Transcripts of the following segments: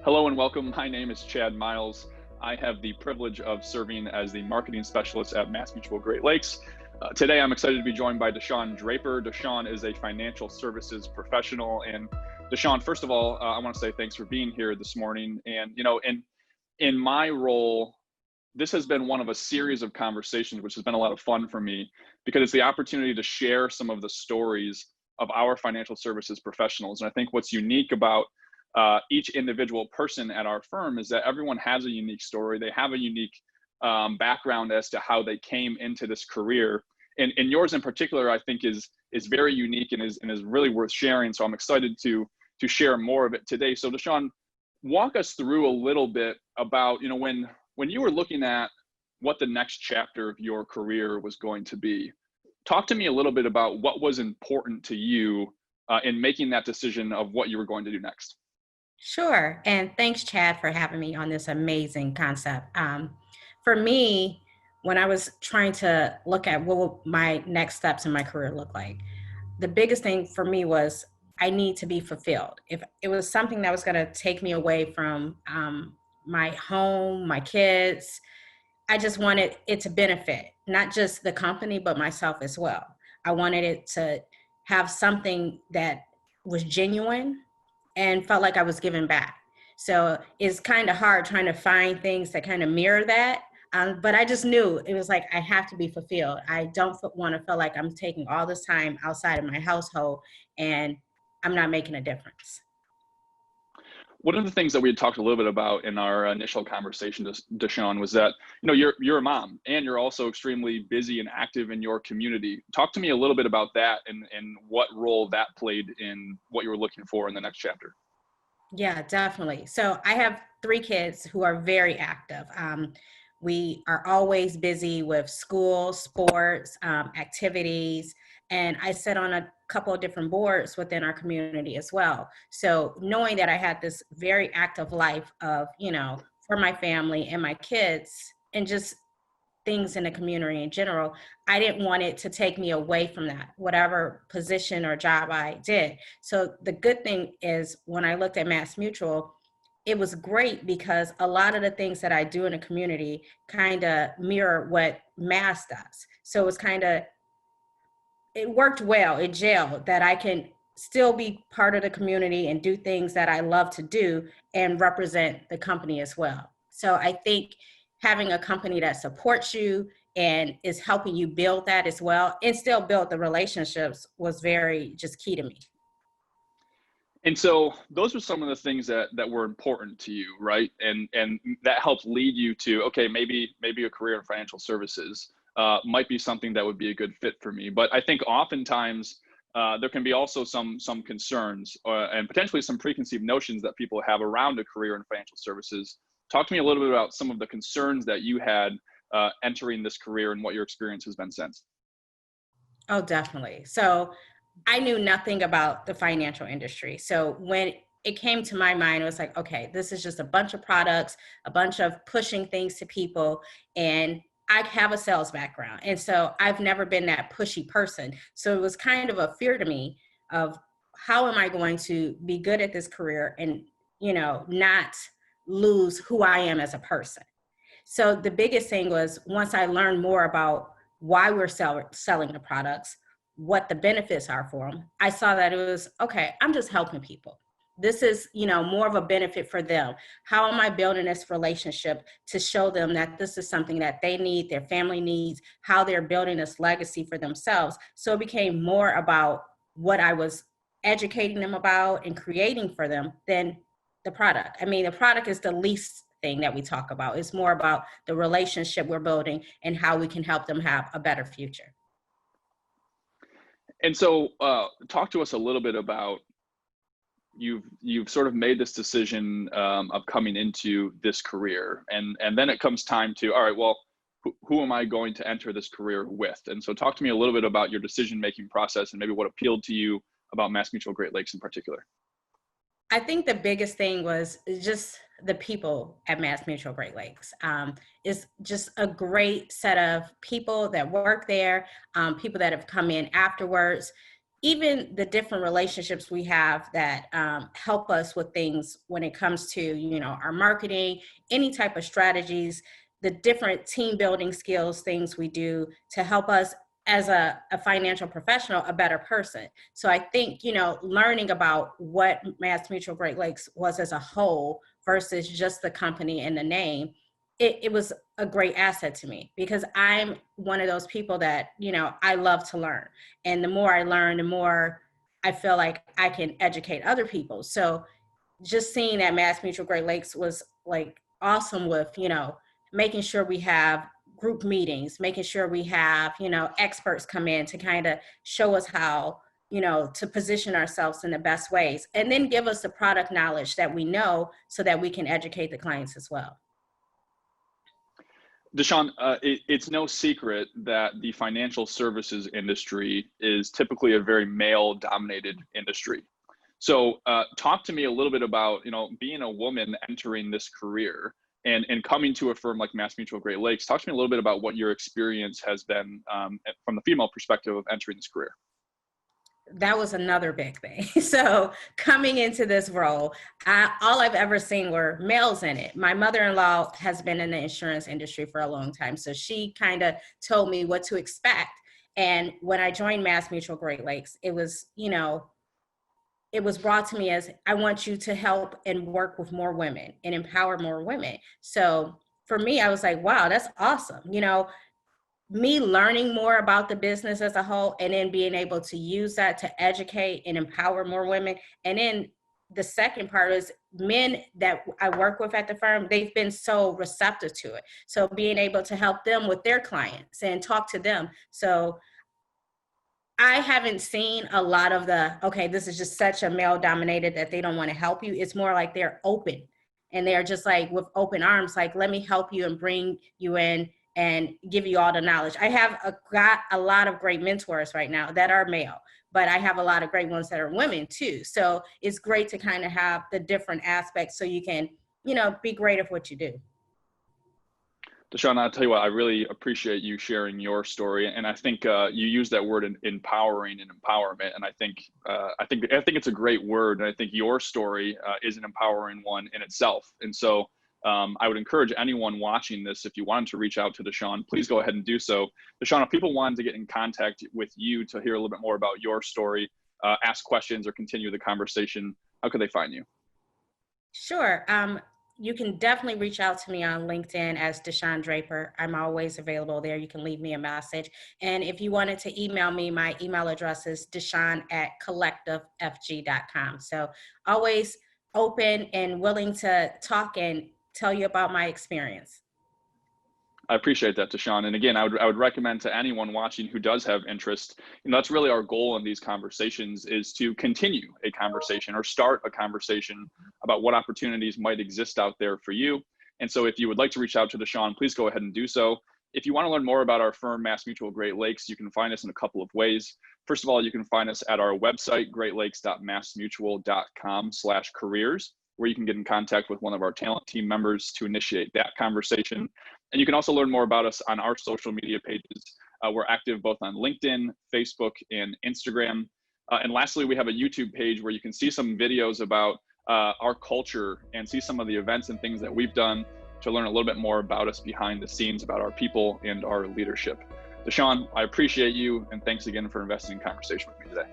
Hello and welcome. My name is Chad Miles. I have the privilege of serving as the marketing specialist at MassMutual Great Lakes. Today, I'm excited to be joined by Dashaun Draper. Dashaun is a financial services professional. And Dashaun, first of all, I want to say thanks for being here this morning. And, in my role, this has been one of a series of conversations, which has been a lot of fun for me because it's the opportunity to share some of the stories of our financial services professionals. And I think what's unique about each individual person at our firm is that everyone has a unique story. They have a unique background as to how they came into this career. And yours in particular, I think is very unique and is really worth sharing. So I'm excited to share more of it today. So Dashaun, walk us through a little bit about, when you were looking at what the next chapter of your career was going to be. Talk to me a little bit about what was important to you in making that decision of what you were going to do next. Sure. And thanks, Chad, for having me on this amazing concept. For me, when I was trying to look at what would my next steps in my career look like, the biggest thing for me was I need to be fulfilled. If it was something that was going to take me away from my home, my kids, I just wanted it to benefit not just the company, but myself as well. I wanted it to have something that was genuine and felt like I was giving back. So it's kind of hard trying to find things that kind of mirror that. But I just knew it was like, I have to be fulfilled. I don't want to feel like I'm taking all this time outside of my household and I'm not making a difference. One of the things that we had talked a little bit about in our initial conversation, Dashaun, was that you're a mom and you're also extremely busy and active in your community. Talk to me a little bit about that and what role that played in what you were looking for in the next chapter. Yeah, definitely. So I have 3 kids who are very active. We are always busy with school, sports, activities, and I sit on a couple of different boards within our community as well. So knowing that I had this very active life of, for my family and my kids and just things in the community in general, I didn't want it to take me away from that, whatever position or job I did. So the good thing is when I looked at MassMutual, it was great because a lot of the things that I do in the community kind of mirror what Mass does. So it worked well, it gelled that I can still be part of the community and do things that I love to do and represent the company as well. So I think having a company that supports you and is helping you build that as well and still build the relationships was very just key to me. And so those were some of the things that were important to you, right? And that helped lead you to, okay, maybe a career in financial services might be something that would be a good fit for me. But I think oftentimes there can be also some concerns and potentially some preconceived notions that people have around a career in financial services. Talk to me a little bit about some of the concerns that you had entering this career and what your experience has been since. Oh, definitely. So I knew nothing about the financial industry. So when it came to my mind, it was like, okay, this is just a bunch of products, a bunch of pushing things to people. And I have a sales background. And so I've never been that pushy person. So it was kind of a fear to me of how am I going to be good at this career and, not lose who I am as a person. So the biggest thing was once I learned more about why we're selling the products, what the benefits are for them, I saw that it was, okay, I'm just helping people. This is, more of a benefit for them. How am I building this relationship to show them that this is something that they need, their family needs, how they're building this legacy for themselves? So it became more about what I was educating them about and creating for them than the product. I mean, the product is the least thing that we talk about. It's more about the relationship we're building and how we can help them have a better future. And so talk to us a little bit about you've sort of made this decision of coming into this career and then it comes time to, all right, well, who am I going to enter this career with? And so talk to me a little bit about your decision-making process and maybe what appealed to you about MassMutual Great Lakes in particular. I think the biggest thing was just the people at MassMutual Great Lakes. It's just a great set of people that work there, people that have come in afterwards. even the different relationships we have that help us with things when it comes to, our marketing, any type of strategies, the different team building skills, things we do to help us as a financial professional, a better person. So I think, learning about what MassMutual Great Lakes was as a whole versus just the company and the name, it was a great asset to me because I'm one of those people that, I love to learn. And the more I learn, the more I feel like I can educate other people. So just seeing that MassMutual Great Lakes was like awesome with, making sure we have group meetings, making sure we have, experts come in to kind of show us how, to position ourselves in the best ways, and then give us the product knowledge that we know so that we can educate the clients as well. Dashaun, it's no secret that the financial services industry is typically a very male-dominated industry. So talk to me a little bit about, being a woman entering this career and coming to a firm like MassMutual Great Lakes. Talk to me a little bit about what your experience has been from the female perspective of entering this career. That was another big thing. So coming into this role, all I've ever seen were males in it. My mother-in-law has been in the insurance industry for a long time. So she kind of told me what to expect. And when I joined MassMutual Great Lakes, it was, it was brought to me as, I want you to help and work with more women and empower more women. So for me, I was like, wow, that's awesome. Me learning more about the business as a whole, and then being able to use that to educate and empower more women. And then the second part is men that I work with at the firm, they've been so receptive to it. So being able to help them with their clients and talk to them. So I haven't seen a lot of okay, this is just such a male dominated that they don't want to help you. It's more like they're open and they're just like with open arms, like, let me help you and bring you in and give you all the knowledge. I have got a lot of great mentors right now that are male, but I have a lot of great ones that are women too. So it's great to kind of have the different aspects so you can, be great at what you do. Dashaun, I'll tell you what, I really appreciate you sharing your story, and I think you use that word empowering and empowerment, and I think it's a great word, and I think your story is an empowering one in itself. And so I would encourage anyone watching this, if you wanted to reach out to Dashaun, please go ahead and do so. Dashaun, if people wanted to get in contact with you to hear a little bit more about your story, ask questions, or continue the conversation, how could they find you? Sure. You can definitely reach out to me on LinkedIn as Dashaun Draper. I'm always available there. You can leave me a message. And if you wanted to email me, my email address is dashaun@collectivefg.com. So always open and willing to talk and tell you about my experience. I appreciate that, Dashaun. And again, I would recommend to anyone watching who does have interest, that's really our goal in these conversations, is to continue a conversation or start a conversation about what opportunities might exist out there for you. And so if you would like to reach out to Dashaun, please go ahead and do so. If you want to learn more about our firm, MassMutual Great Lakes, you can find us in a couple of ways. First of all, you can find us at our website, greatlakes.massmutual.com/careers, where you can get in contact with one of our talent team members to initiate that conversation. And you can also learn more about us on our social media pages. We're active both on LinkedIn, Facebook, and Instagram. And lastly, we have a YouTube page where you can see some videos about our culture and see some of the events and things that we've done to learn a little bit more about us behind the scenes, about our people and our leadership. Dashaun, I appreciate you, and thanks again for investing in conversation with me today.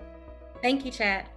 Thank you, Chad.